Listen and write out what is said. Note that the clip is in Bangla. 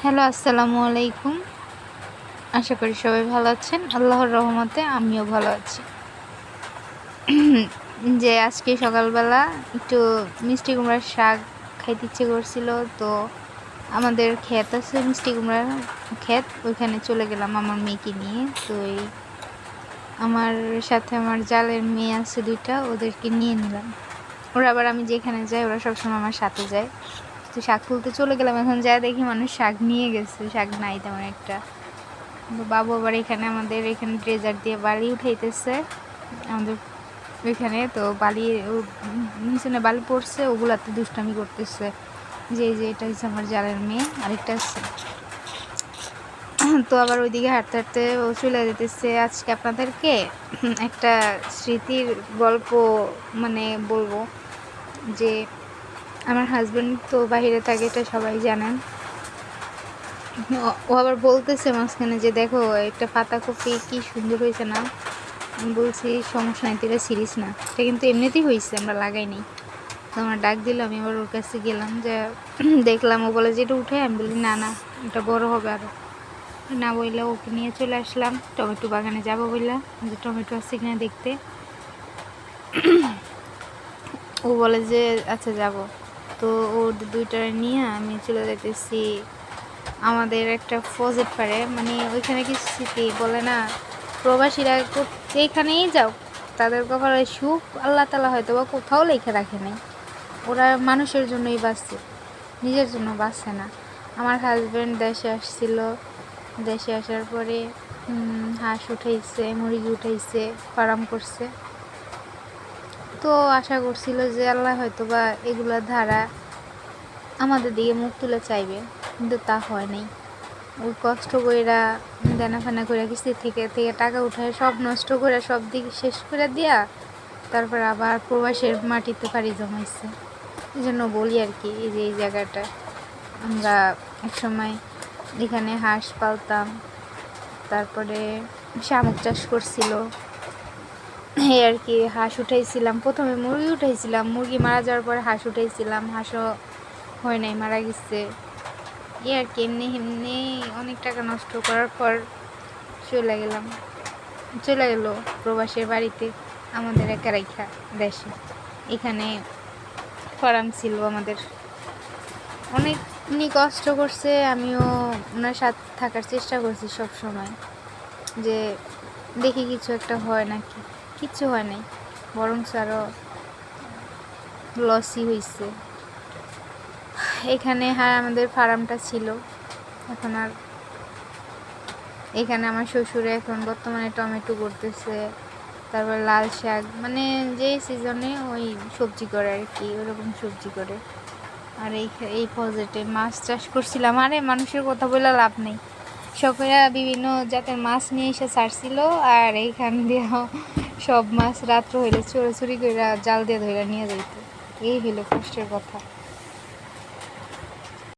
হ্যালো, আসসালামু আলাইকুম। আশা করি সবাই ভালো আছেন। আল্লাহর রহমতে আমিও ভালো আছি। যে আজকে সকালবেলা একটু মিষ্টি কুমড়ার শাক খাইতে ইচ্ছে করছিল, তো আমাদের ক্ষেত আছে মিষ্টি কুমড়ার ক্ষেত, ওইখানে চলে গেলাম আমার মেয়েকে নিয়ে। তো এই আমার সাথে আমার জালের মেয়ে আছে দুইটা, ওদেরকে নিয়ে নিলাম। ওরা আবার আমি যেখানে যাই ওরা সবসময় আমার সাথে যায়। তো শাক তুলতে চলে গেলাম, এখন যায় দেখি মানুষ শাক নিয়ে গেছে, শাক নাই তেমন একটা। বাবু আবার এখানে আমাদের এখানে ড্রেজার দিয়ে বালি উঠাইতেছে আমাদের ওইখানে, তো বালি নিচে বালি পড়ছে, ওগুলাতে দুষ্টামি করতেছে। যে এটা হচ্ছে আমার জালের মেয়ে, আরেকটা আছে। তো আবার ওইদিকে হাঁটতে হাঁটতে ও চলে যেতেছে। আজকে আপনাদেরকে একটা স্মৃতির গল্প মানে বলবো। যে আমার হাজব্যান্ড তো বাইরে থাকে, এটা সবাই জানেন। ও আবার বলতেছে মাঝখানে যে দেখো একটা পাতাকপি কি সুন্দর হয়েছে না। আমি বলছি সমস্যা নাই, এটা সিরিজ না, এটা কিন্তু এমনিতেই হয়েছে, আমরা লাগাইনি। তো আমার ডাক দিল, আমি আবার ওর কাছে গেলাম, যে দেখলাম। ও বলে যে এটা উঠে, আমি বলি না না, এটা বড় হবে আরও। না বললে ওকে নিয়ে চলে আসলাম টমেটো বাগানে যাবো বললাম, যে টমেটো আছে কিনা দেখতে। ও বলে যে আচ্ছা যাব। তো ওর দুইটা নিয়ে আমি চলে যেতেছি আমাদের একটা ফজেট পারে, মানে ওইখানে কিছু স্মৃতি বলে না, প্রবাসীরা যেখানেই যাও তাদের কপালে সুখ আল্লাহ তালা হয়তো বা কোথাও লেখা রাখে নাই। ওরা মানুষের জন্যই বাঁচছে, নিজের জন্য বাঁচছে না। আমার হাজব্যান্ড দেশে আসছিল, দেশে আসার পরে হাঁস উঠাইছে, মুরগি উঠাইছে, ফার্ম করছে। তো আশা করছিল যে আল্লাহ হয়তো বা এগুলোর ধারা আমাদের দিকে মুখ তুলে চাইবে, কিন্তু তা হয় নাই। ওই কষ্ট কইরা দেনা ফানা করে কিস্তি থেকে থেকে টাকা উঠায় সব নষ্ট করে সব দিক শেষ করে দিয়া তারপর আবার প্রবাসের মাটিতে পাড়ি জমাইছে। এই জন্য বলি আর কি, এই যে এই জায়গাটা আমরা একসময় এখানে হাঁস পালতাম, তারপরে শামুক চাষ করছিল, এই আর কি। হাঁস উঠাইছিলাম, প্রথমে মুরগি উঠাইছিলাম, মুরগি মারা যাওয়ার পরে হাঁস উঠাইছিলাম, হাঁসও হয় নাই, মারা গেছে। এই আর কি, এমনি এমনি অনেক টাকা নষ্ট করার পর চলে গেল প্রবাসের বাড়িতে আমাদের একা রেখা দেশে। এখানে ফার্ম ছিল আমাদের, অনেক উনি কষ্ট করছে, আমিও ওনার সাথে থাকার চেষ্টা করছি সব সময়, যে দেখি কিছু একটা হয় নাকি। কিচ্ছু হয় নাই, বরং আরও লসই হয়েছে। এখানে আমাদের ফার্মটা ছিল, এখন আর এখানে আমার শ্বশুরে এখন বর্তমানে টমেটো করতেছে, তারপর লাল শাক, মানে যেই সিজনে ওই সবজি করে আর কি, ওরকম সবজি করে। আর এই প্রজেক্টে মাছ চাষ করছিলাম। আরে মানুষের কথা বলে লাভ নেই, সবাইরা বিভিন্ন জাতের মাছ নিয়ে এসে ছাড়ছিল, আর এইখান দিয়ে সব মাছ রাত্র হইলে চুরি করে জাল দিয়ে ধরে নিয়ে যাইত। এই হইলো কষ্টের কথা।